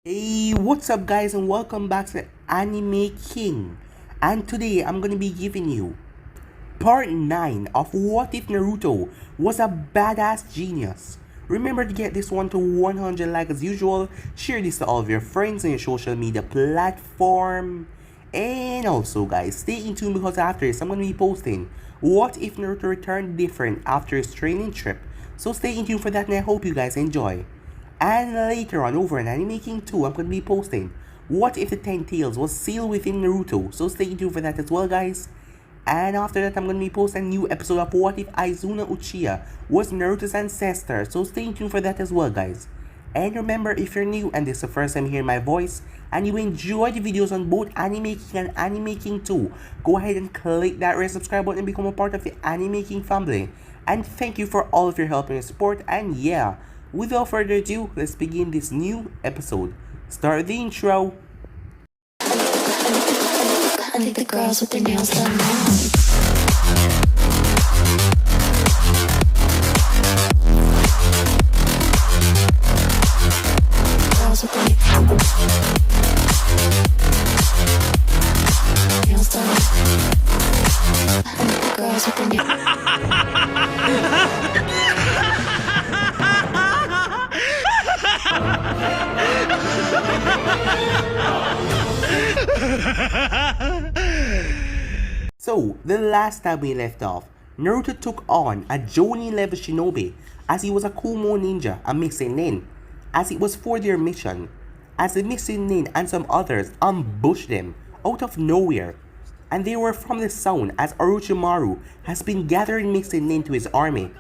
Hey, what's up guys and welcome back to Anime King. And today I'm gonna be giving you part 9 of What If Naruto Was a Badass Genius. Remember to get this one to 100 likes as usual, share this to all of your friends on your social media platform. And also guys, stay in tune because after this I'm gonna be posting What If Naruto Returned Different after his training trip. So stay in tune for that and I hope you guys enjoy. And later on over in Anime King 2, I'm going to be posting What If the 10 Tails was sealed within Naruto. So stay tuned for that as well guys. And after that, I'm going to be posting a new episode of What If Izuna Uchiha was Naruto's ancestor. So stay tuned for that as well guys. And remember, if you're new and this is the first time hearing my voice and you enjoy the videos on both Anime King and Anime King 2, go ahead and click that red subscribe button and become a part of the Anime King family. And thank you for all of your help and your support. And yeah, without further ado, let's begin this new episode. Start the intro. I think the girls with their nails done now. Girls with their nails done. I think the girls with their So, the last time we left off, Naruto took on a Jonin level shinobi as he was a Kumo ninja, a missing nin, as it was for their mission, as the missing nin and some others ambushed them out of nowhere, and they were from the sound as Orochimaru has been gathering missing nin to his army,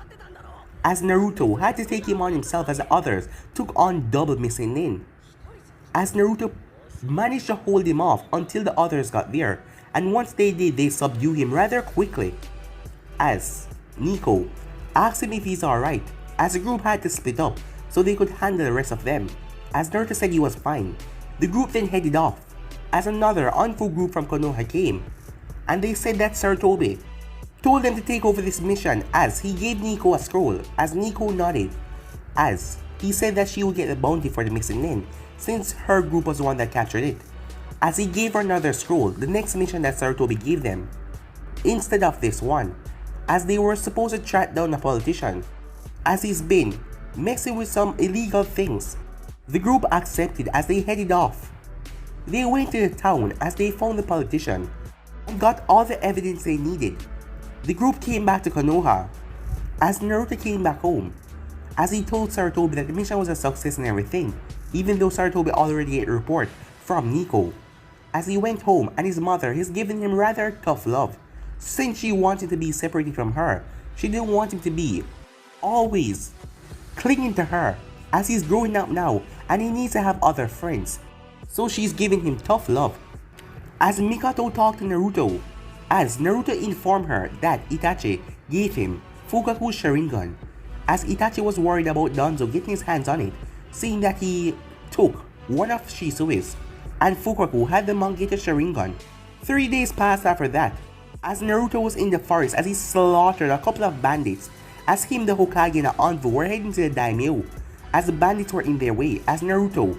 as Naruto had to take him on himself as the others took on double missing nin, as Naruto managed to hold him off until the others got there, and once they did, they subdued him rather quickly. As Nico asked him if he's alright, as the group had to split up so they could handle the rest of them, as Naruto said he was fine. The group then headed off, as another unfull group from Konoha came, and they said that Sarutobi told them to take over this mission as he gave Nico a scroll, as Nico nodded, as he said that she would get the bounty for the missing nin since her group was the one that captured it, as he gave her another scroll, the next mission that Sarutobi gave them, instead of this one, as they were supposed to track down a politician, as he's been messing with some illegal things. The group accepted as they headed off. They went to the town as they found the politician and got all the evidence they needed. The group came back to Konoha, as Naruto came back home, as he told Sarutobi that the mission was a success and everything, even though Sarutobi already had a report from Nico. As he went home and his mother has given him rather tough love, since she wanted to be separated from her. She didn't want him to be always clinging to her, as he's growing up now and he needs to have other friends. So she's giving him tough love. As Mikoto talked to Naruto, as Naruto informed her that Itachi gave him Fukaku's Sharingan, as Itachi was worried about Danzo getting his hands on it, seeing that he took one of Shisui's, and Fukaku had the monk get a Sharingan. 3 days passed after that, as Naruto was in the forest as he slaughtered a couple of bandits, as him, the Hokage and the Anbu were heading to the daimyo, as the bandits were in their way, as Naruto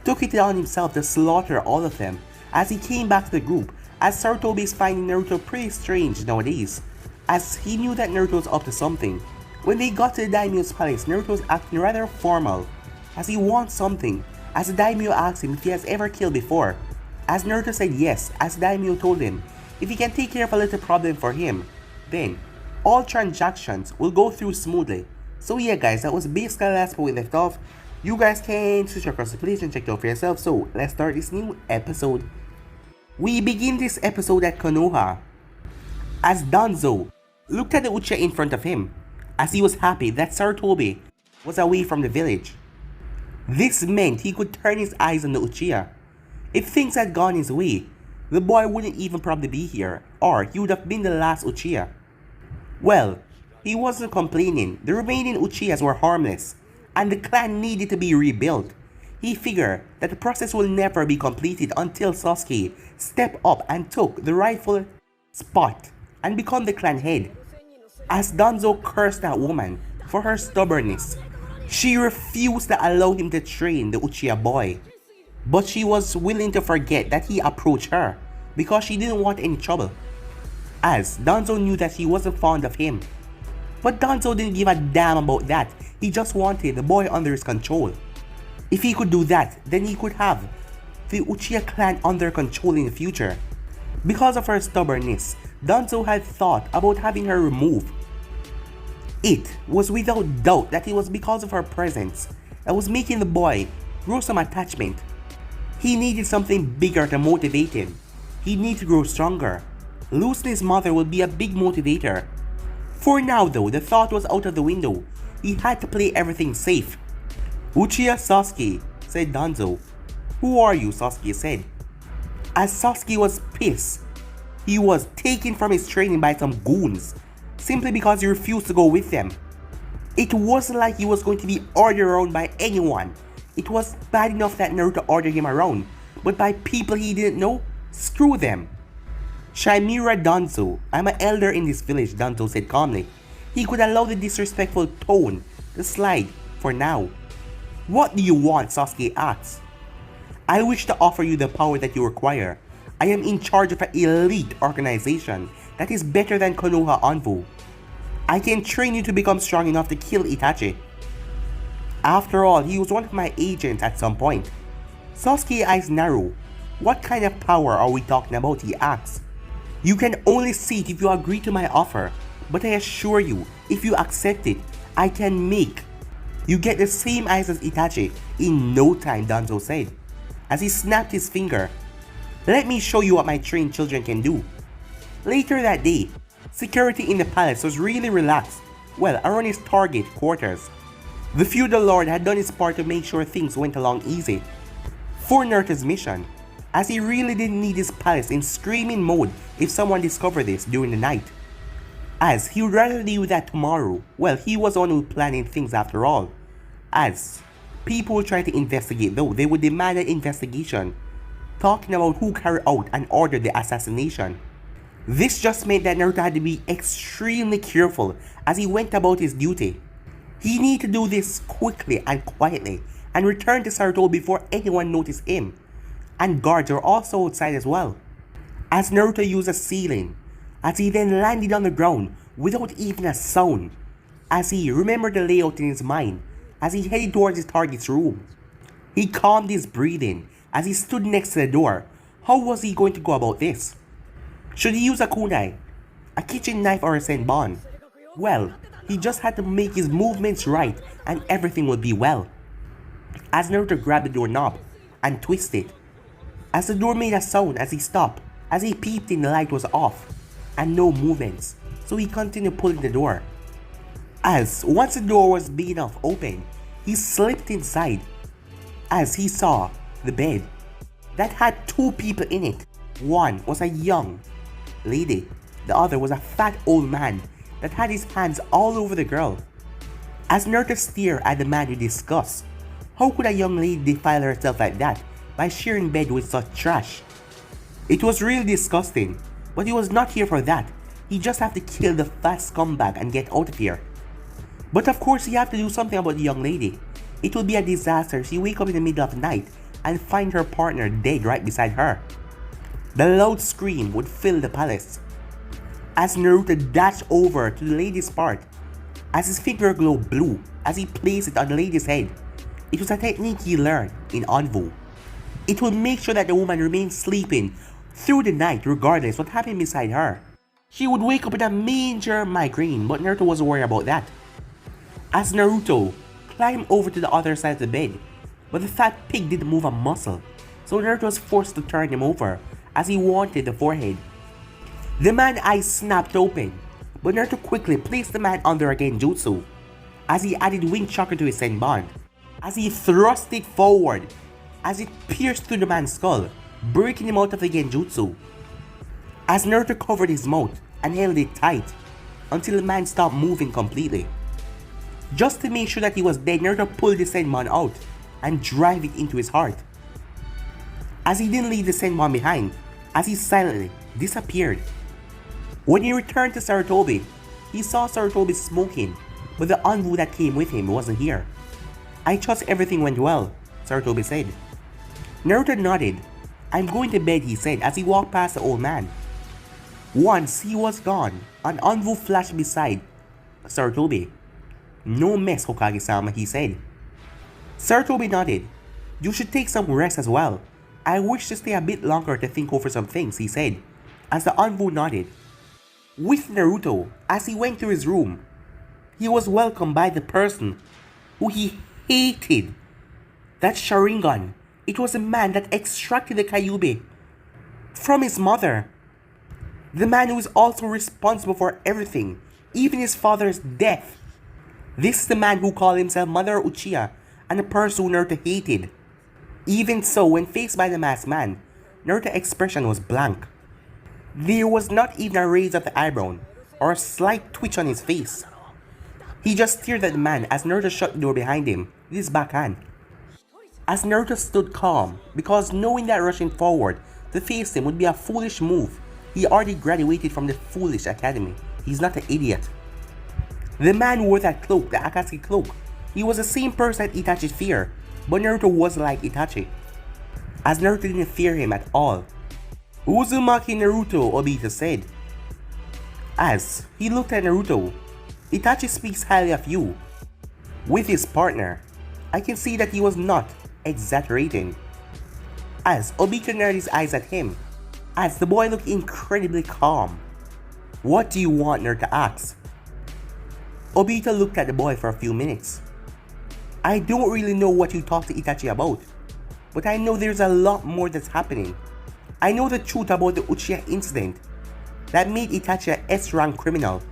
took it on himself to slaughter all of them, as he came back to the group, as Sarutobi is finding Naruto pretty strange nowadays, as he knew that Naruto was up to something. When they got to the daimyo's palace, Naruto was acting rather formal, as he wants something, as the daimyo asked him if he has ever killed before, as Naruto said yes, as the daimyo told him if he can take care of a little problem for him, then all transactions will go through smoothly. So yeah guys, that was basically the last part we left off. You guys can switch across the place and check it out for yourself. So let's start this new episode. We begin this episode at Konoha, as Danzo looked at the Uchiha in front of him, as he was happy that Sarutobi was away from the village. This meant he could turn his eyes on the Uchiha. If things had gone his way, the boy wouldn't even probably be here, or he would have been the last Uchiha. Well, he wasn't complaining. The remaining Uchihas were harmless, and the clan needed to be rebuilt. He figured that the process will never be completed until Sasuke stepped up and took the rightful spot and become the clan head. As Danzo cursed that woman for her stubbornness, she refused to allow him to train the Uchiha boy. But she was willing to forget that he approached her because she didn't want any trouble, as Danzo knew that she wasn't fond of him. But Danzo didn't give a damn about that. He just wanted the boy under his control. If he could do that, then he could have the Uchiha clan under control in the future. Because of her stubbornness, Danzo had thought about having her removed. It was without doubt that it was because of her presence that was making the boy grow some attachment. He needed something bigger to motivate him. He needed to grow stronger. Losing his mother would be a big motivator. For now though, the thought was out of the window. He had to play everything safe. "Uchiha Sasuke," said Danzo. "Who are you?" Sasuke said. As Sasuke was pissed. He was taken from his training by some goons, simply because he refused to go with them. It wasn't like he was going to be ordered around by anyone. It was bad enough that Naruto ordered him around, but by people he didn't know? Screw them. "Chimera Danzo, I'm an elder in this village," Danzo said calmly. He could allow the disrespectful tone to slide for now. "What do you want?" Sasuke asked. "I wish to offer you the power that you require. I am in charge of an elite organization that is better than Konoha Anbu. I can train you to become strong enough to kill Itachi. After all, he was one of my agents at some point." Sasuke eyes narrow. "What kind of power are we talking about?" he asks. "You can only see it if you agree to my offer, but I assure you, if you accept it, I can make you get the same eyes as Itachi in no time," Danzo said, as he snapped his finger. "Let me show you what my trained children can do." Later that day, security in the palace was really relaxed, well, around his target quarters. The feudal lord had done his part to make sure things went along easy for Naruto's mission, as he really didn't need his palace in screaming mode if someone discovered this during the night. As he would rather deal with that tomorrow. Well, he was the one who was planning things after all. As people would try to investigate though, they would demand an investigation, talking about who carried out and ordered the assassination. This just meant that Naruto had to be extremely careful as he went about his duty. He needed to do this quickly and quietly and return to Saruto before anyone noticed him. And guards are also outside as well. As Naruto used a ceiling, as he then landed on the ground without even a sound, as he remembered the layout in his mind, as he headed towards his target's room. He calmed his breathing as he stood next to the door. How was he going to go about this? Should he use a kunai, a kitchen knife, or a senbon? Well, he just had to make his movements right and everything would be well. As Naruto grabbed the doorknob and twisted, as the door made a sound as he stopped, as he peeped in, the light was off and no movements, so he continued pulling the door. As once the door was big enough open, he slipped inside as he saw the bed that had two people in it. One was a young lady, the other was a fat old man that had his hands all over the girl. As Naruto stared at the man with disgust, how could a young lady defile herself like that by sharing bed with such trash? It was really disgusting, but he was not here for that. He just had to kill the fat scumbag and get out of here. But of course he had to do something about the young lady. It would be a disaster if she wake up in the middle of the night and find her partner dead right beside her. The loud scream would fill the palace. As Naruto dashed over to the lady's part, as his finger glowed blue as he placed it on the lady's head. It was a technique he learned in Anbu. It would make sure that the woman remained sleeping through the night regardless what happened beside her. She would wake up with a major migraine, but Naruto wasn't worried about that. As Naruto climbed over to the other side of the bed, but the fat pig didn't move a muscle, so Naruto was forced to turn him over as he wanted the forehead. The man's eyes snapped open, but Naruto quickly placed the man under a genjutsu as he added wind chakra to his senbon, as he thrust it forward, as it pierced through the man's skull, breaking him out of the genjutsu. As Naruto covered his mouth and held it tight until the man stopped moving completely. Just to make sure that he was dead, Naruto pulled the senbon out and drive it into his heart. As he didn't leave the senbon behind, as he silently disappeared. When he returned to Sarutobi, he saw Sarutobi smoking, but the Anbu that came with him wasn't here. "I trust everything went well," Sarutobi said. Naruto nodded. I'm going to bed, he said as he walked past the old man. Once he was gone, an envelope flashed beside Sarutobi. No mess, Hokage-sama, he said. Sarutobi nodded. You should take some rest as well. I wish to stay a bit longer to think over some things, he said, as the envoy nodded. With Naruto, as he went to his room, he was welcomed by the person who he hated. That Sharingan. It was a man that extracted the Kyuubi from his mother. The man who is also responsible for everything, even his father's death. This is the man who called himself Mother Uchiha and a person who Naruto hated. Even so, when faced by the masked man, Naruto's expression was blank. There was not even a raise of the eyebrow or a slight twitch on his face. He just stared at the man as Naruto shut the door behind him with his backhand. As Naruto stood calm, because knowing that rushing forward to face him would be a foolish move, he already graduated from the foolish academy. He's not an idiot. The man wore that cloak, the Akatsuki cloak. He was the same person that Itachi feared, but Naruto was like Itachi, as Naruto didn't fear him at all. Uzumaki Naruto, Obito said. As he looked at Naruto, Itachi speaks highly of you. With his partner, I can see that he was not exaggerating. As Obito narrowed his eyes at him, as the boy looked incredibly calm. What do you want, Naruto asked. Obito looked at the boy for a few minutes. I don't really know what you talked to Itachi about, but I know there's a lot more that's happening. I know the truth about the Uchiha incident that made Itachi an S-rank criminal.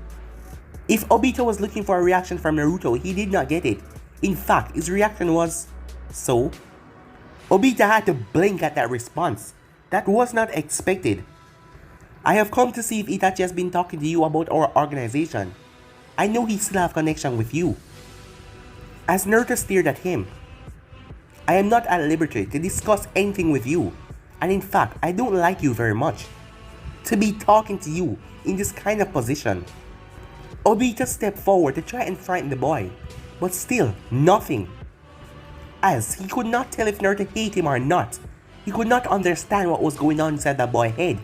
If Obito was looking for a reaction from Naruto, he did not get it. In fact, his reaction was, so? Obito had to blink at that response. That was not expected. I have come to see if Itachi has been talking to you about our organization. I know he still have connection with you. As Naruto stared at him, I am not at liberty to discuss anything with you, and in fact, I don't like you very much. To be talking to you in this kind of position. Obito stepped forward to try and frighten the boy, but still, nothing. As he could not tell if Naruto hated him or not, he could not understand what was going on inside that boy's head.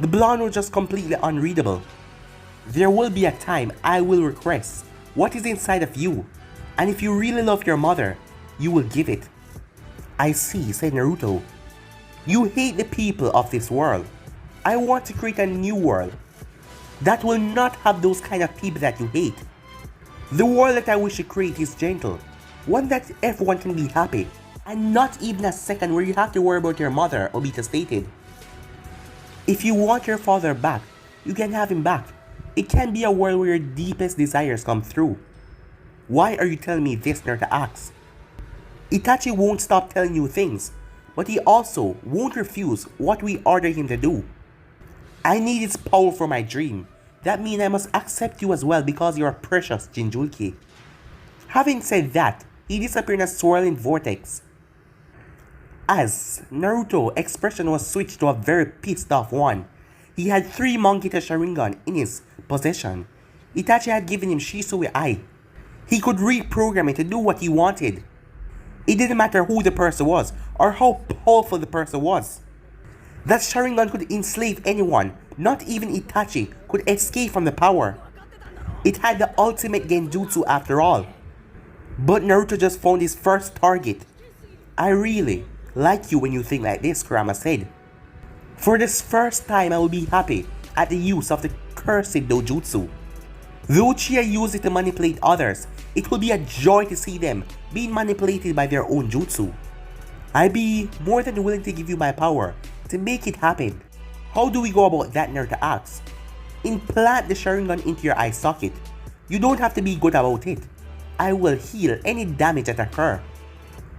The blonde was just completely unreadable. There will be a time I will request what is inside of you, and if you really love your mother, you will give it. I see, said Naruto. You hate the people of this world. I want to create a new world that will not have those kind of people that you hate. The world that I wish to create is gentle, one that everyone can be happy, and not even a second where you have to worry about your mother, Obito stated. If you want your father back, you can have him back. It can be a world where your deepest desires come through. Why are you telling me this, Naruto asks. Itachi won't stop telling you things, but he also won't refuse what we order him to do. I need its power for my dream. That means I must accept you as well because you are precious, Jinchuriki. Having said that, he disappeared in a swirling vortex. As Naruto's expression was switched to a very pissed off one. He had 3 Monkita Sharingan in his possession. Itachi had given him Shisui Ai. He could reprogram it to do what he wanted. It didn't matter who the person was or how powerful the person was. That Sharingan could enslave anyone, not even Itachi could escape from the power. It had the ultimate genjutsu after all. But Naruto just found his first target. I really like you when you think like this, Kurama said. For this first time I will be happy at the use of the cursed dojutsu. The Uchiha use it to manipulate others. It will be a joy to see them being manipulated by their own jutsu. I'd be more than willing to give you my power to make it happen. How do we go about that, Naruto asks. Implant the Sharingan into your eye socket. You don't have to be good about it. I will heal any damage that occur.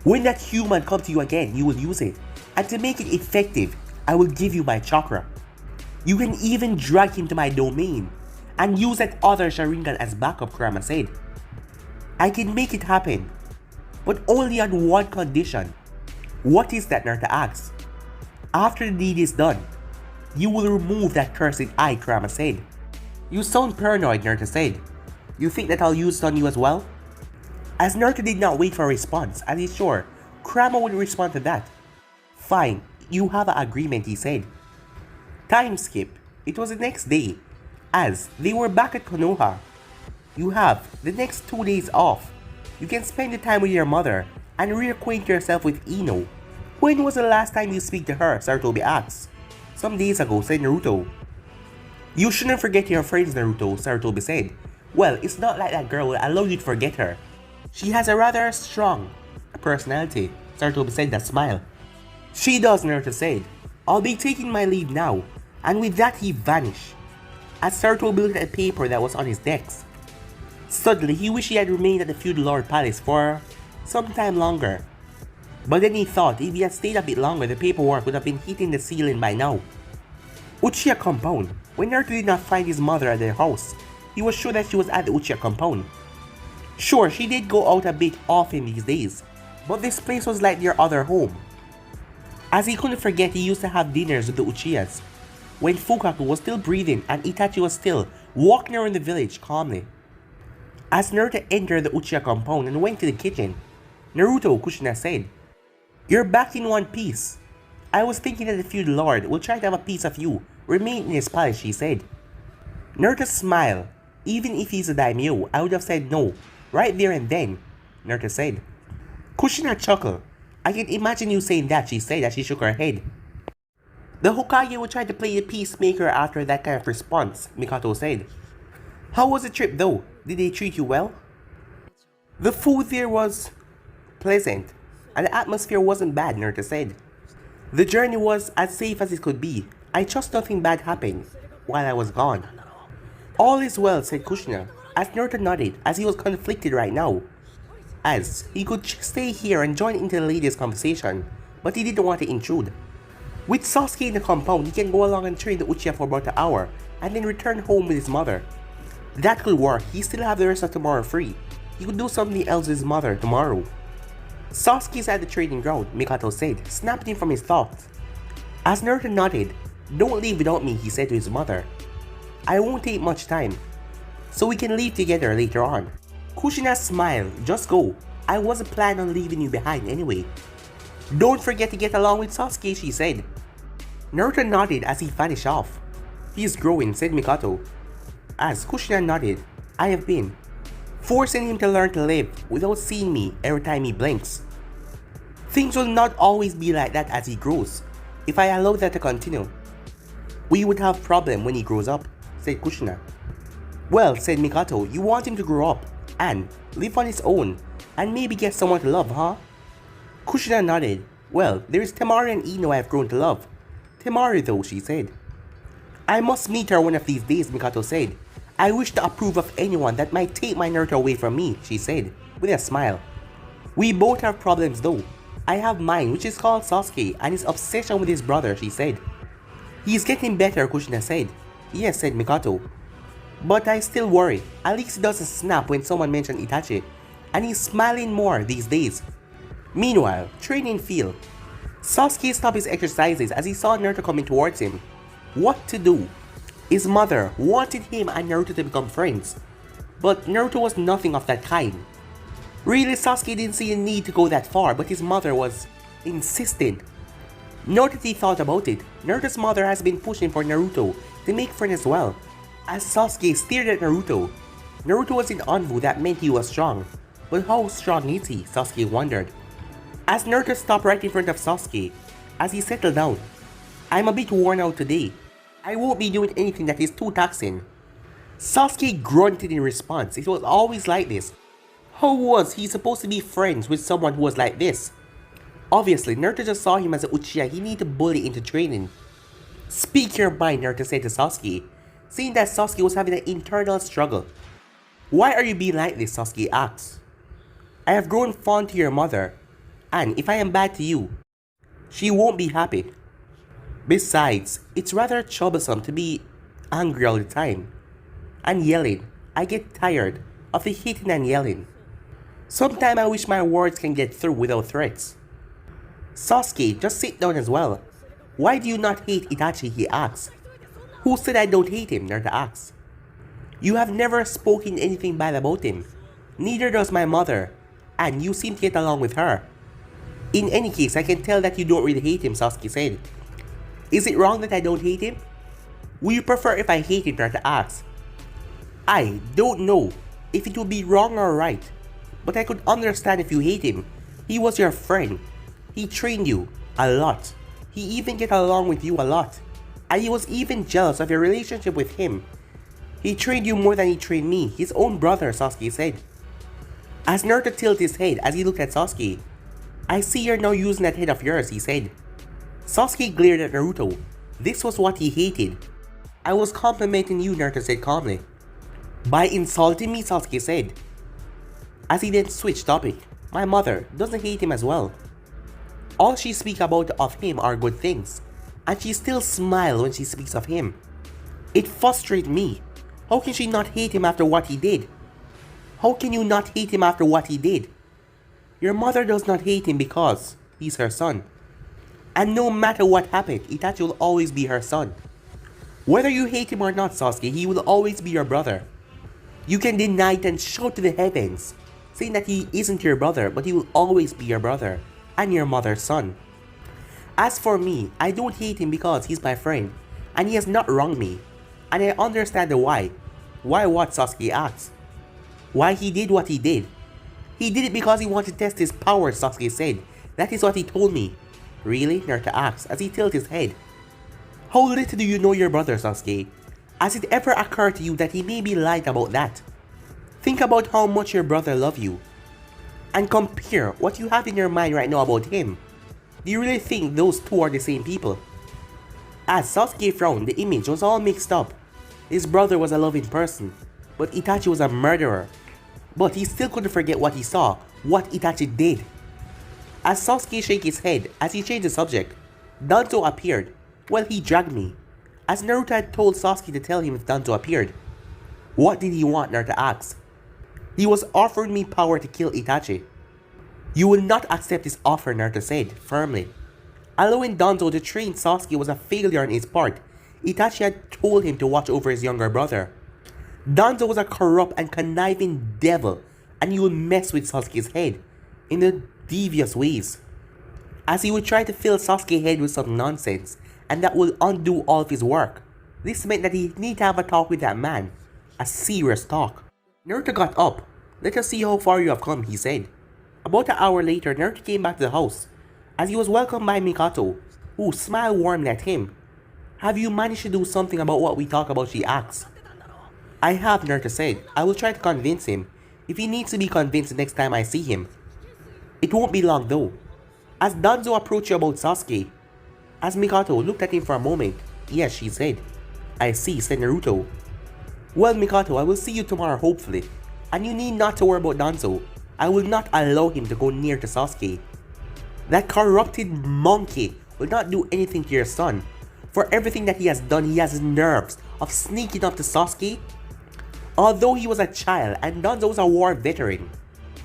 When that human comes to you again, you will use it. And to make it effective, I will give you my chakra. You can even drag him to my domain and use that other Sharingan as backup, Kurama said. I can make it happen, but only on one condition. What is that, Naruto asks. After the deed is done, you will remove that cursed eye, Kurama said. You sound paranoid, Naruto said. You think that I'll use it on you as well? As Naruto did not wait for a response, as he's sure Kurama would respond to that. Fine, you have an agreement, he said. Time skip. It was the next day, as they were back at Konoha. You have the next 2 days off. You can spend the time with your mother and reacquaint yourself with Ino. When was the last time you speak to her? Sarutobi asks. Some days ago, said Naruto. You shouldn't forget your friends, Naruto, Sarutobi said. Well, it's not like that girl will allow you to forget her. She has a rather strong personality, Sarutobi said that smile. She does, Naruto said. I'll be taking my leave now. And with that he vanished. As Sarutobi looked at a paper that was on his desk. Suddenly he wished he had remained at the Feudal Lord Palace for some time longer. But then he thought if he had stayed a bit longer, the paperwork would have been hitting the ceiling by now. Uchiha compound. When Naruto did not find his mother at their house, he was sure that she was at the Uchiha compound. Sure, she did go out a bit often these days, but this place was like their other home. As he couldn't forget, he used to have dinners with the Uchihas, when Fukaku was still breathing and Itachi was still walking around the village calmly. As Naruto entered the Uchiha compound and went to the kitchen, Naruto, Kushina said, "You're back in one piece. I was thinking that the feudal lord will try to have a piece of you remain in his palace," she said. Naruto smiled. "Even if he's a daimyo, I would have said no, right there and then," Naruto said. Kushina chuckled. "I can imagine you saying that," she said as she shook her head. "The Hokage would try to play the peacemaker after that kind of response," Mikato said. "How was the trip though? Did they treat you well?" "The food there was pleasant, and the atmosphere wasn't bad," Naruto said. "The journey was as safe as it could be. I trust nothing bad happened while I was gone." "All is well," said Kushina, as Naruto nodded as he was conflicted right now. As he could stay here and join into the ladies' conversation, but he didn't want to intrude. With Sasuke in the compound, he can go along and train the Uchiha for about an hour and then return home with his mother. That could work. He still have the rest of tomorrow free. He could do something else with his mother tomorrow. "Sasuke's at the training ground," Mikato said, snapping from his thoughts. As Naruto nodded, "Don't leave without me," he said to his mother. "I won't take much time, so we can leave together later on." Kushina smiled. "Just go. I wasn't planning on leaving you behind anyway." "Don't forget to get along with Sasuke," she said. Naruto nodded as he vanished off. "He's growing," said Mikato. As Kushina nodded, "I have been forcing him to learn to live without seeing me every time he blinks. Things will not always be like that as he grows. If I allow that to continue, we would have problem when he grows up," said Kushina. "Well," said Mikato, "you want him to grow up and live on his own and maybe get someone to love, huh?" Kushina nodded. "Well, there's Temari and Ino I have grown to love. Temari though," she said. "I must meet her one of these days," Mikato said. "I wish to approve of anyone that might take my Naruto away from me," she said, with a smile. "We both have problems though. I have mine, which is called Sasuke, and his obsession with his brother," she said. "He's getting better," Kushina said. "Yes," said Mikato. "But I still worry. At least he doesn't snap when someone mentions Itachi, and he's smiling more these days." Meanwhile, training field. Sasuke stopped his exercises as he saw Naruto coming towards him. What to do? His mother wanted him and Naruto to become friends, but Naruto was nothing of that kind. Really, Sasuke didn't see a need to go that far, but his mother was insistent. Now that he thought about it, Naruto's mother has been pushing for Naruto to make friends as well. As Sasuke stared at Naruto, Naruto was in Anbu, that meant he was strong. But how strong is he? Sasuke wondered. As Naruto stopped right in front of Sasuke, as he settled down, "I'm a bit worn out today. I won't be doing anything that is too taxing." Sasuke grunted in response. It was always like this. How was he supposed to be friends with someone who was like this? Obviously, Naruto just saw him as a Uchiha he needed to bully into training. "Speak your mind," Naruto said to Sasuke, seeing that Sasuke was having an internal struggle. "Why are you being like this?" Sasuke asked. "I have grown fond to your mother, and if I am bad to you, she won't be happy. Besides, it's rather troublesome to be angry all the time and yelling. I get tired of the hitting and yelling. Sometimes I wish my words can get through without threats." "Sasuke, just sit down as well. Why do you not hate Itachi?" he asked. "Who said I don't hate him?" Naruto asked. "You have never spoken anything bad about him. Neither does my mother, and you seem to get along with her. In any case, I can tell that you don't really hate him, Sasuke said. Is it wrong that I don't hate him? Would you prefer if I hate him, Naruto asked. I don't know if it would be wrong or right, but I could understand if you hate him. He was your friend. He trained you a lot. He even get along with you a lot. And he was even jealous of your relationship with him. He trained you more than he trained me, his own brother, Sasuke said. As Naruto tilted his head as he looked at Sasuke. I see you're now using that head of yours, he said. Sasuke glared at Naruto. This was what he hated. I was complimenting you, Naruto said calmly. By insulting me, Sasuke said. As he then switched topic. My mother doesn't hate him as well. All she speaks about of him are good things, and she still smiles when she speaks of him. It frustrates me. How can she not hate him after what he did? How can you not hate him after what he did? Your mother does not hate him because he's her son. And no matter what happened, Itachi will always be her son. Whether you hate him or not, Sasuke, he will always be your brother. You can deny it and shout to the heavens, saying that he isn't your brother, but he will always be your brother and your mother's son. As for me, I don't hate him because he's my friend, and he has not wronged me. And I understand the why. Why what, Sasuke asked. Why he did what he did. He did it because he wanted to test his powers, Sasuke said. That is what he told me. Really? Naruto asked as he tilted his head. How little do you know your brother, Sasuke? Has it ever occurred to you that he may be lying about that? Think about how much your brother loves you. And compare what you have in your mind right now about him. Do you really think those two are the same people? As Sasuke frowned, the image was all mixed up. His brother was a loving person, but Itachi was a murderer. But he still couldn't forget what he saw, what Itachi did. As Sasuke shook his head as he changed the subject, Danzo appeared. Well, he dragged me. As Naruto had told Sasuke to tell him if Danzo appeared. What did he want, Naruto asked. He was offering me power to kill Itachi. You will not accept this offer, Naruto said, firmly. Allowing Danzo to train Sasuke was a failure on his part. Itachi had told him to watch over his younger brother. Danzo was a corrupt and conniving devil, and he would mess with Sasuke's head in the devious ways. As he would try to fill Sasuke's head with some nonsense, and that would undo all of his work. This meant that he needed to have a talk with that man. A serious talk. Naruto got up. Let us see how far you have come, he said. About an hour later, Naruto came back to the house, as he was welcomed by Mikoto, who smiled warmly at him. Have you managed to do something about what we talked about, she asked. I have, Naruto said. I will try to convince him, if he needs to be convinced the next time I see him. It won't be long though. As Danzo approached you about Sasuke, as Mikoto looked at him for a moment. Yes, she said. I see, said Naruto. Well, Mikoto, I will see you tomorrow hopefully. And you need not to worry about Danzo. I will not allow him to go near to Sasuke. That corrupted monkey will not do anything to your son. For everything that he has done, he has nerves of sneaking up to Sasuke. Although he was a child and Danzo was a war veteran,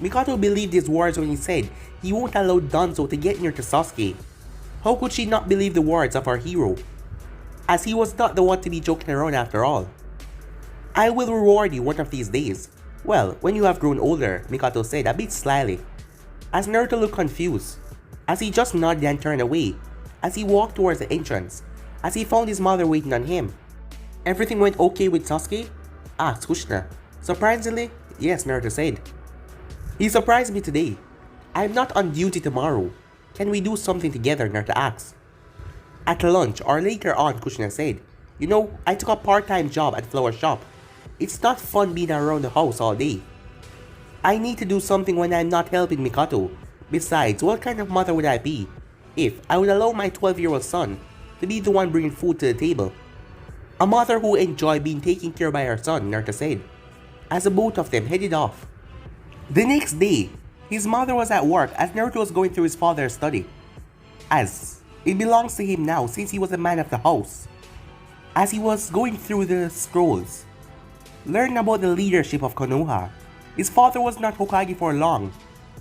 Mikoto believed his words when he said he won't allow Danzo to get near to Sasuke. How could she not believe the words of our hero? As he was not the one to be joking around after all. I will reward you one of these days. Well, when you have grown older, Mikoto said a bit slyly. As Naruto looked confused, as he just nodded and turned away, as he walked towards the entrance, as he found his mother waiting on him. Everything went okay with Sasuke? Asked Kushina. Surprisingly, yes, Naruto said. He surprised me today. I am not on duty tomorrow. Can we do something together, Naruto asked. At lunch or later on, Kushina said. You know, I took a part-time job at flower shop. It's not fun being around the house all day. I need to do something when I'm not helping Mikoto. Besides, what kind of mother would I be if I would allow my 12-year-old son to be the one bringing food to the table? A mother who enjoyed being taken care of by her son, Naruto said, as the both of them headed off. The next day, his mother was at work as Naruto was going through his father's study, as it belongs to him now since he was the man of the house. As he was going through the scrolls, learning about the leadership of Konoha, his father was not Hokage for long,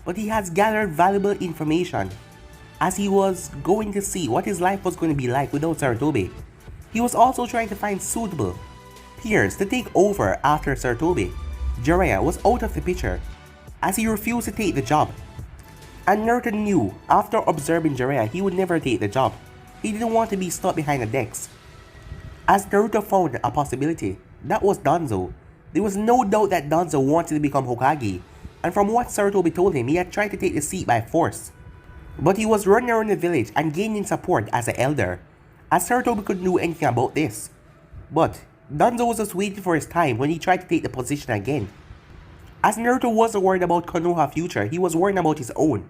but he has gathered valuable information as he was going to see what his life was going to be like without Sarutobi. He was also trying to find suitable peers to take over after Sarutobi. Jiraiya was out of the picture as he refused to take the job. And Naruto knew, after observing Jiraiya, he would never take the job. He didn't want to be stuck behind the decks. As Naruto found a possibility, that was Danzo. There was no doubt that Danzo wanted to become Hokage, and from what Sarutobi told him, he had tried to take the seat by force. But he was running around the village and gaining support as an elder, as Sarutobi could know anything about this. But Danzo was just waiting for his time when he tried to take the position again. As Naruto wasn't worried about Konoha's future, he was worried about his own.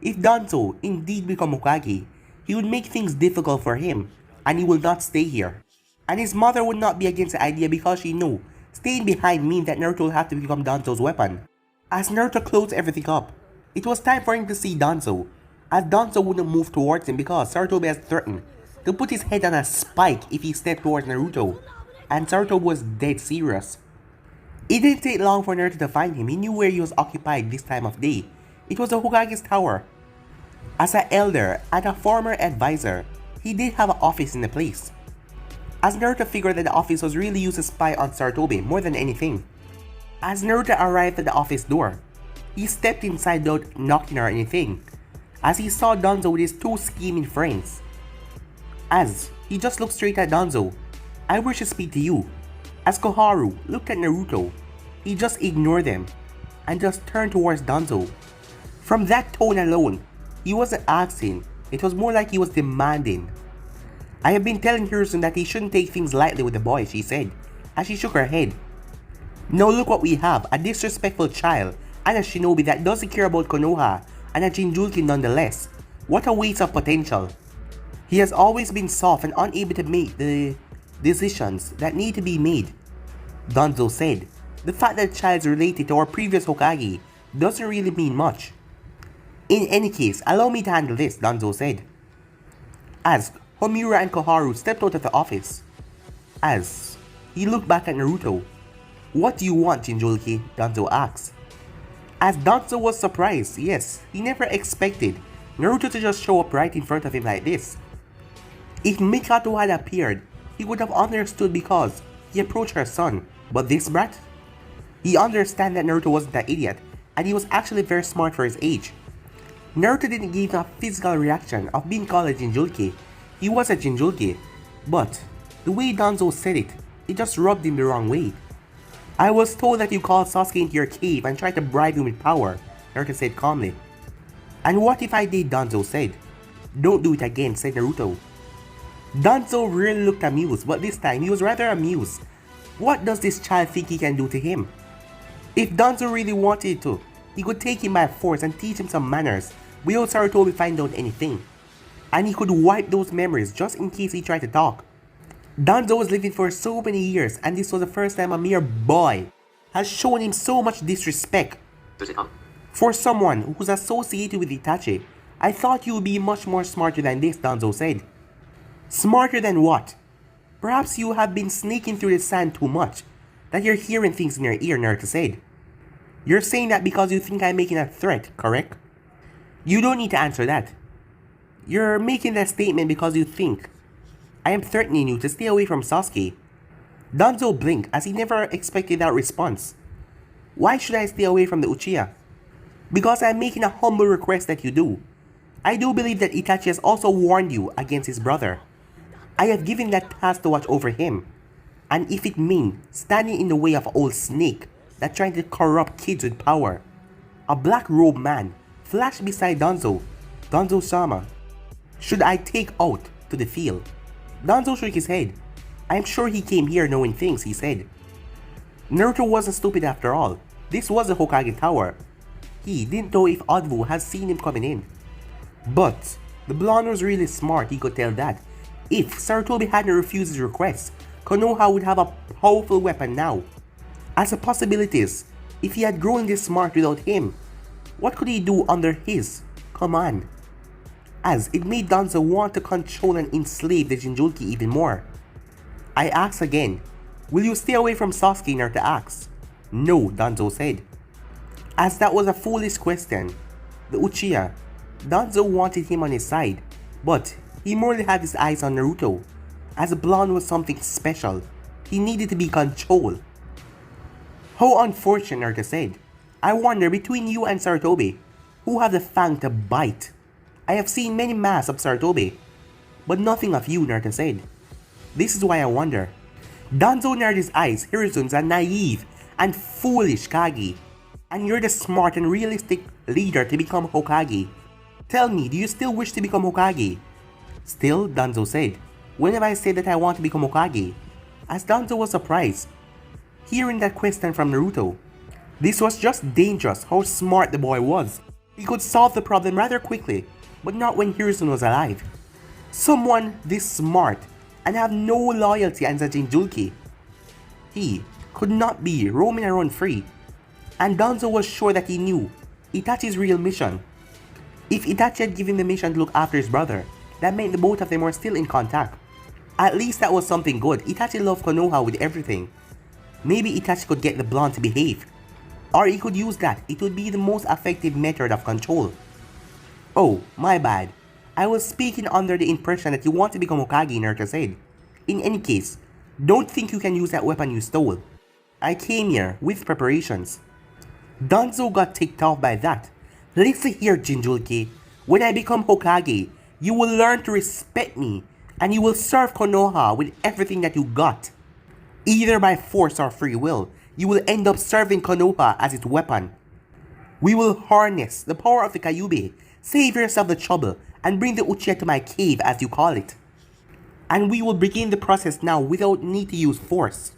If Danzo indeed become Hokage, he would make things difficult for him, and he will not stay here. And his mother would not be against the idea because she knew staying behind means that Naruto will have to become Danzo's weapon. As Naruto closed everything up, it was time for him to see Danzo, as Danzo wouldn't move towards him because Sarutobi has threatened to put his head on a spike if he stepped towards Naruto, and Sarutobi was dead serious. It didn't take long for Naruto to find him. He knew where he was occupied this time of day. It was the Hokage's tower. As an elder and a former advisor, he did have an office in the place. As Naruto figured that the office was really used to spy on Sarutobi more than anything. As Naruto arrived at the office door, he stepped inside without knocking or anything, as he saw Danzo with his two scheming friends. As he just looked straight at Danzo, "I wish to speak to you." As Koharu looked at Naruto, he just ignored them and just turned towards Danzo. From that tone alone, he wasn't asking, it was more like he was demanding. "I have been telling Hiruzen that he shouldn't take things lightly with the boy," she said, as she shook her head. "Now look what we have, a disrespectful child and a shinobi that doesn't care about Konoha and a Jinchuriki nonetheless. What a waste of potential. He has always been soft and unable to make the decisions that need to be made," Danzo said. "The fact that the child is related to our previous Hokage doesn't really mean much." "In any case, allow me to handle this," Danzo said, as Homura and Koharu stepped out of the office. As he looked back at Naruto. "What do you want, Jinchuriki?" Danzo asked. As Danzo was surprised, yes, he never expected Naruto to just show up right in front of him like this. If Mikato had appeared, he would have understood because he approached her son, but this brat? He understood that Naruto wasn't an idiot, and he was actually very smart for his age. Naruto didn't give a physical reaction of being called a Jinchuriki. He was a Jinchuriki, but the way Danzo said it, it just rubbed him the wrong way. "I was told that you called Sasuke into your cave and tried to bribe him with power," Naruto said calmly. "And what if I did?" Danzo said. "Don't do it again," said Naruto. Danzo really looked amused, but this time he was rather amused. What does this child think he can do to him? If Danzo really wanted to, he could take him by force and teach him some manners without Sarutobi finding out anything. And he could wipe those memories just in case he tried to talk. Danzo was living for so many years, and this was the first time a mere boy has shown him so much disrespect. "For someone who's associated with Itachi, I thought you would be much more smarter than this," Danzo said. "Smarter than what? Perhaps you have been sneaking through the sand too much, that you're hearing things in your ear," Naruto said. "You're saying that because you think I'm making a threat, correct?" "You don't need to answer that. You're making that statement because you think I am threatening you to stay away from Sasuke." Danzo blinked as he never expected that response. "Why should I stay away from the Uchiha?" "Because I'm making a humble request that you do. I do believe that Itachi has also warned you against his brother. I have given that task to watch over him. And if it means standing in the way of an old snake that's trying to corrupt kids with power." A black-robed man flashed beside Danzo. "Danzo-sama, should I take out to the field?" Danzo shook his head. "I'm sure he came here knowing things," he said. Naruto wasn't stupid after all. This was the Hokage Tower. He didn't know if Oddvu had seen him coming in. But the blonde was really smart, he could tell that. If Sarutobi hadn't refused his request, Konoha would have a powerful weapon now. As a possibilities, if he had grown this smart without him, what could he do under his command? As it made Danzo want to control and enslave the Jinchuriki even more. "I ask again, will you stay away from Sasuke?" Naruto asked. "No," Danzo said. As that was a foolish question. The Uchiha, Danzo wanted him on his side, but he morely had his eyes on Naruto. As blonde was something special, he needed to be controlled. "How unfortunate," Naruto said. "I wonder between you and Sarutobi, who have the fang to bite. I have seen many masks of Sarutobi, but nothing of you, Naruto said. This is why I wonder. Danzo narrowed his eyes. Hiruzen's a naive and foolish Kage, and you're the smart and realistic leader to become Hokage. Tell me, do you still wish to become Hokage? Still, Danzo said. When have I said that I want to become Hokage? As Danzo was surprised, hearing that question from Naruto. This was just dangerous how smart the boy was. He could solve the problem rather quickly, but not when Hiruzen was alive. Someone this smart and have no loyalty as a Jinchuriki. He could not be roaming around free, and Danzo was sure that he knew Itachi's real mission. If Itachi had given the mission to look after his brother, that meant the both of them were still in contact. At least that was something good. Itachi loved Konoha with everything. Maybe Itachi could get the blonde to behave. Or he could use that. It would be the most effective method of control. Oh, my bad. I was speaking under the impression that you want to become Hokage, Naruto said. In any case, don't think you can use that weapon you stole. I came here with preparations. Danzo got ticked off by that. Listen here, Jinchuriki. When I become Hokage, you will learn to respect me, and you will serve Konoha with everything that you got. Either by force or free will, you will end up serving Konoha as its weapon. We will harness the power of the Kyuubi, save yourself the trouble, and bring the Uchiha to my cave, as you call it. And we will begin the process now without need to use force.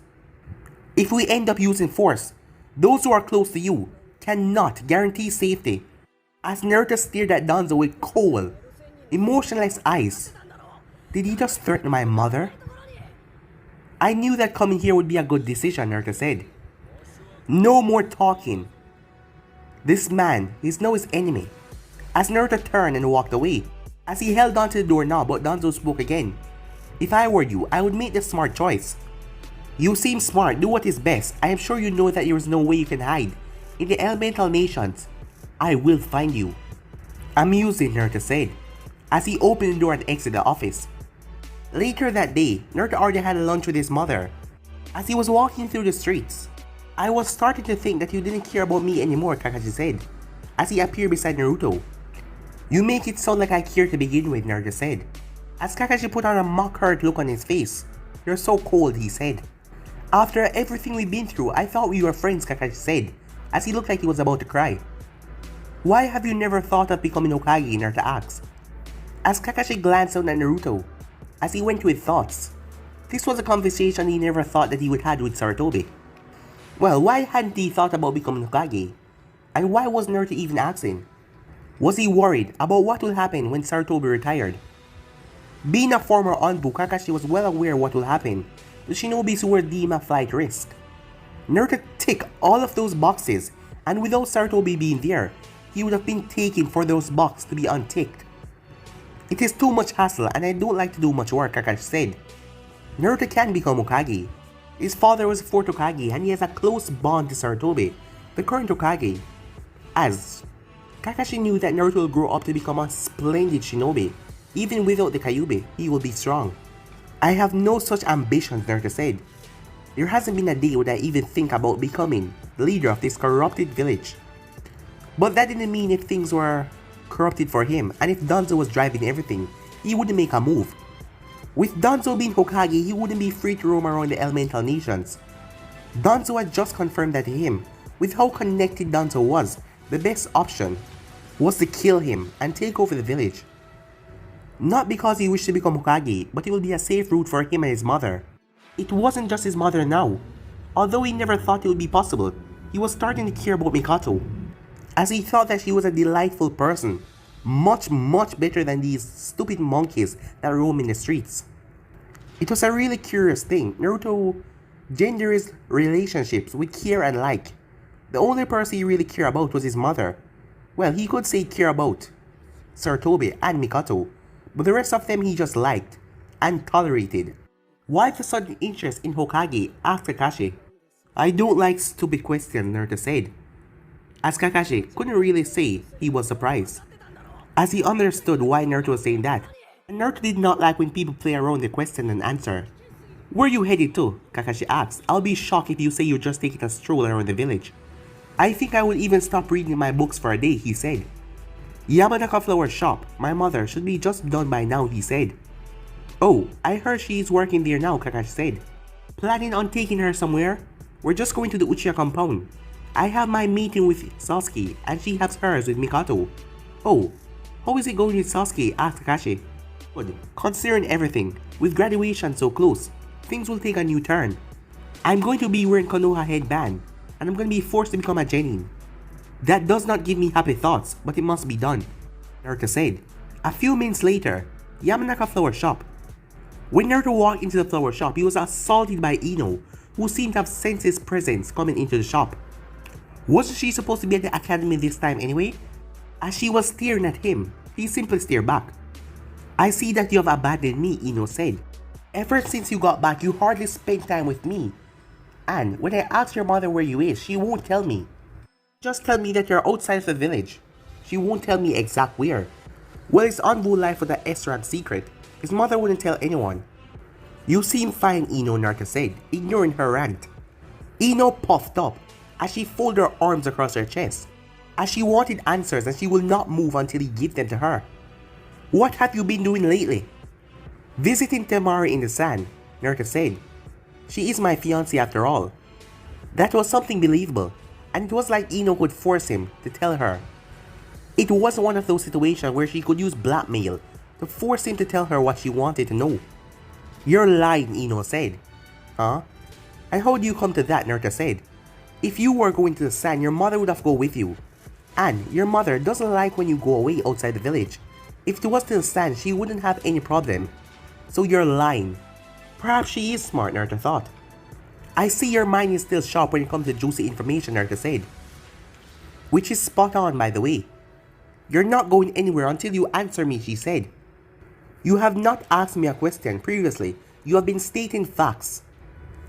If we end up using force, those who are close to you cannot guarantee safety. As Naruto stared at Danzo with cold, emotionless eyes. Did he just threaten my mother? I knew that coming here would be a good decision, Naruto said. No more talking. This man is now his enemy. As Naruto turned and walked away, as he held onto the doorknob, but Danzo spoke again. If I were you, I would make the smart choice. You seem smart, do what is best. I am sure you know that there is no way you can hide. In the elemental nations, I will find you. Amusing, Naruto said, as he opened the door and exited the office. Later that day, Naruto already had lunch with his mother. As he was walking through the streets, I was starting to think that you didn't care about me anymore, Kakashi said, as he appeared beside Naruto. You make it sound like I care to begin with, Naruto said, as Kakashi put on a mock-hurt look on his face. You're so cold, he said. After everything we've been through, I thought we were friends, Kakashi said, as he looked like he was about to cry. Why have you never thought of becoming Hokage, Naruto asked, as Kakashi glanced down at Naruto, as he went with thoughts. This was a conversation he never thought that he would have with Sarutobi. Well, why hadn't he thought about becoming Hokage? And why was Naruto even asking? Was he worried about what will happen when Sarutobi retired? Being a former Anbu, Kakashi was well aware what will happen. The shinobis who were deemed a flight risk. Naruto ticked all of those boxes, and without Sarutobi being there, he would have been taken for those boxes to be unticked. It is too much hassle and I don't like to do much work, Kakashi said. Naruto can become Hokage. His father was 4th Hokage and he has a close bond to Sarutobi, the current Hokage. As Kakashi knew that Naruto will grow up to become a splendid shinobi. Even without the Kyuubi, he will be strong. I have no such ambitions, Naruto said. There hasn't been a day when I even think about becoming the leader of this corrupted village. But that didn't mean if things were corrupted for him, and if Danzo was driving everything, he wouldn't make a move. With Danzo being Hokage, he wouldn't be free to roam around the elemental nations. Danzo had just confirmed that to him. With how connected Danzo was, the best option was to kill him and take over the village. Not because he wished to become Hokage, but it would be a safe route for him and his mother. It wasn't just his mother now. Although he never thought it would be possible, he was starting to care about Mikato, as he thought that she was a delightful person, much better than these stupid monkeys that roam in the streets. It was a really curious thing. Naruto gendered his relationships with care and like. The only person he really cared about was his mother. Well, he could say care about Sarutobi and Mikato, but the rest of them he just liked and tolerated. Why the sudden interest in Hokage? Asked Kakashi. I don't like stupid questions, Naruto said, as Kakashi couldn't really say he was surprised, as he understood why Naruto was saying that. And Naruto did not like when people play around the question and answer. Where you headed to? Kakashi asked. I'll be shocked if you say you're just taking a stroll around the village. I think I would even stop reading my books for a day, he said. Yamanaka flower shop. My mother should be just done by now, he said. Oh, I heard she's working there now, Kakashi said. Planning on taking her somewhere? We're just going to the Uchiha compound. I have my meeting with Sasuke and she has hers with Mikato. Oh, how is it going with Sasuke? Asked Kakashi. Good. Considering everything, with graduation so close, things will take a new turn. I'm going to be wearing Konoha headband and I'm going to be forced to become a genin. That does not give me happy thoughts, but it must be done, Naruto said. A few minutes later, Yamanaka flower shop. When Naruto walked into the flower shop, he was assaulted by Ino, who seemed to have sensed his presence coming into the shop. Wasn't she supposed to be at the academy this time anyway? As she was staring at him, he simply stared back. I see that you have abandoned me, Ino said. Ever since you got back, you hardly spent time with me. And when I ask your mother where you is, she won't tell me. Just tell me that you're outside of the village. She won't tell me exact where. Well, it's Anbu life with the S-rank secret. His mother wouldn't tell anyone. You seem fine, Ino, Naruto said, ignoring her rant. Ino puffed up as she folded her arms across her chest, as she wanted answers and she will not move until he gave them to her. What have you been doing lately? Visiting Temari in the sand, Naruto said. She is my fiancée after all. That was something believable, and it was like Ino could force him to tell her. It wasn't one of those situations where she could use blackmail to force him to tell her what she wanted to know. You're lying, Ino said. Huh? And how do you come to that, Naruto said. If you were going to the sand, your mother would have go with you. And your mother doesn't like when you go away outside the village. If it was to the sand, she wouldn't have any problem. So you're lying. Perhaps she is smart, Naruto thought. I see your mind is still sharp when it comes to juicy information, Naruto said. Which is spot on, by the way. You're not going anywhere until you answer me, she said. You have not asked me a question previously. You have been stating facts.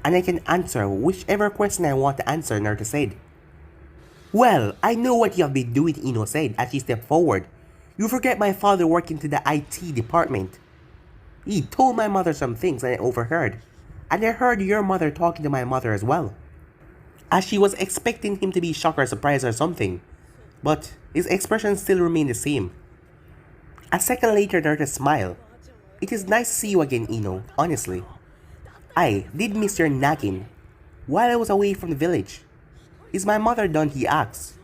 And I can answer whichever question I want to answer, Naruto said. Well, I know what you have been doing, Ino said as she stepped forward. You forget my father worked into the IT department. He told my mother some things and I overheard. And I heard your mother talking to my mother as well. As she was expecting him to be shocked or surprised or something. But his expression still remained the same. A second later, Naruto smiled. It is nice to see you again, Ino, honestly. I did miss your nagging while I was away from the village. Is my mother done, he asked.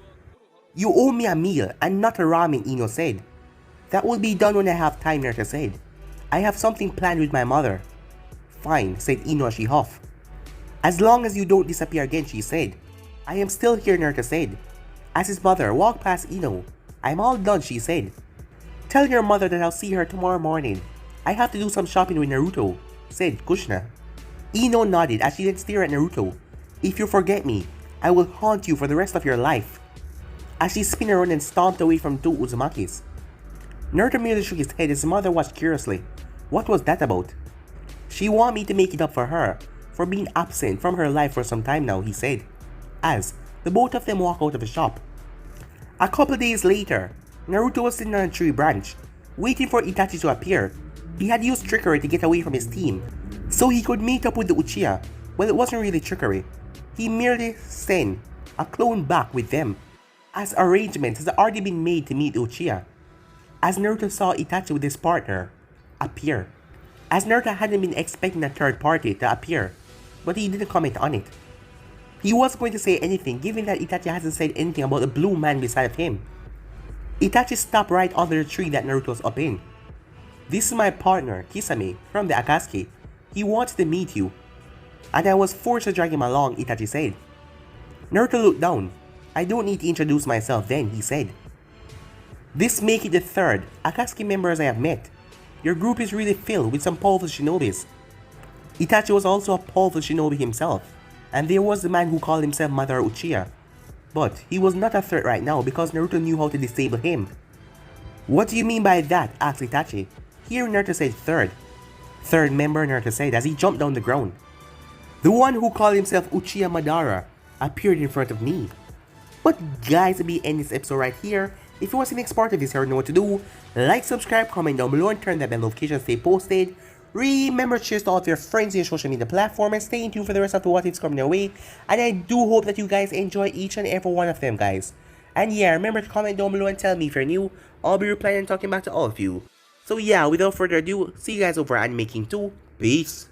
You owe me a meal and not a ramen, Ino said. That will be done when I have time, Naruto said. I have something planned with my mother. Fine, said Ino as she huffed. As long as you don't disappear again, she said. I am still here, Naruto said. As his mother walked past Ino. I'm all done, she said. Tell your mother that I'll see her tomorrow morning. I have to do some shopping with Naruto, said Kushina. Ino nodded as she then stared at Naruto. If you forget me, I will haunt you for the rest of your life. As she spun around and stomped away from two Uzumakis. Naruto merely shook his head as his mother watched curiously. What was that about? She want me to make it up for her, for being absent from her life for some time now, he said, as the both of them walked out of the shop. A couple days later, Naruto was sitting on a tree branch, waiting for Itachi to appear. He had used trickery to get away from his team, so he could meet up with the Uchiha. Well, it wasn't really trickery. He merely sent a clone back with them, as arrangements had already been made to meet the Uchiha. As Naruto saw Itachi with his partner appear, as Naruto hadn't been expecting a third party to appear, but he didn't comment on it. He wasn't going to say anything given that Itachi hasn't said anything about the blue man beside of him. Itachi stopped right under the tree that Naruto was up in. This is my partner, Kisame, from the Akatsuki. He wants to meet you. And I was forced to drag him along, Itachi said. Naruto looked down. I don't need to introduce myself then, he said. This makes it the third Akatsuki members I have met. Your group is really filled with some powerful shinobis. Itachi was also a powerful shinobi himself, and there was the man who called himself Madara Uchiha. But he was not a threat right now because Naruto knew how to disable him. What do you mean by that? Asked Itachi. Here Naruto said third. Third member, Naruto said as he jumped down the ground. The one who called himself Uchiha Madara appeared in front of me. But guys, to be ending this episode right here. If you want to see the next part of this, you already know what to do. Like, subscribe, comment down below, and turn that bell notification to stay posted. Remember to share to all of your friends in your social media platform and stay tuned for the rest of what is coming your way. And I do hope that you guys enjoy each and every one of them, guys. And yeah, remember to comment down below and tell me if you're new, I'll be replying and talking back to all of you. So yeah, without further ado, see you guys over at Anime King 2. Peace.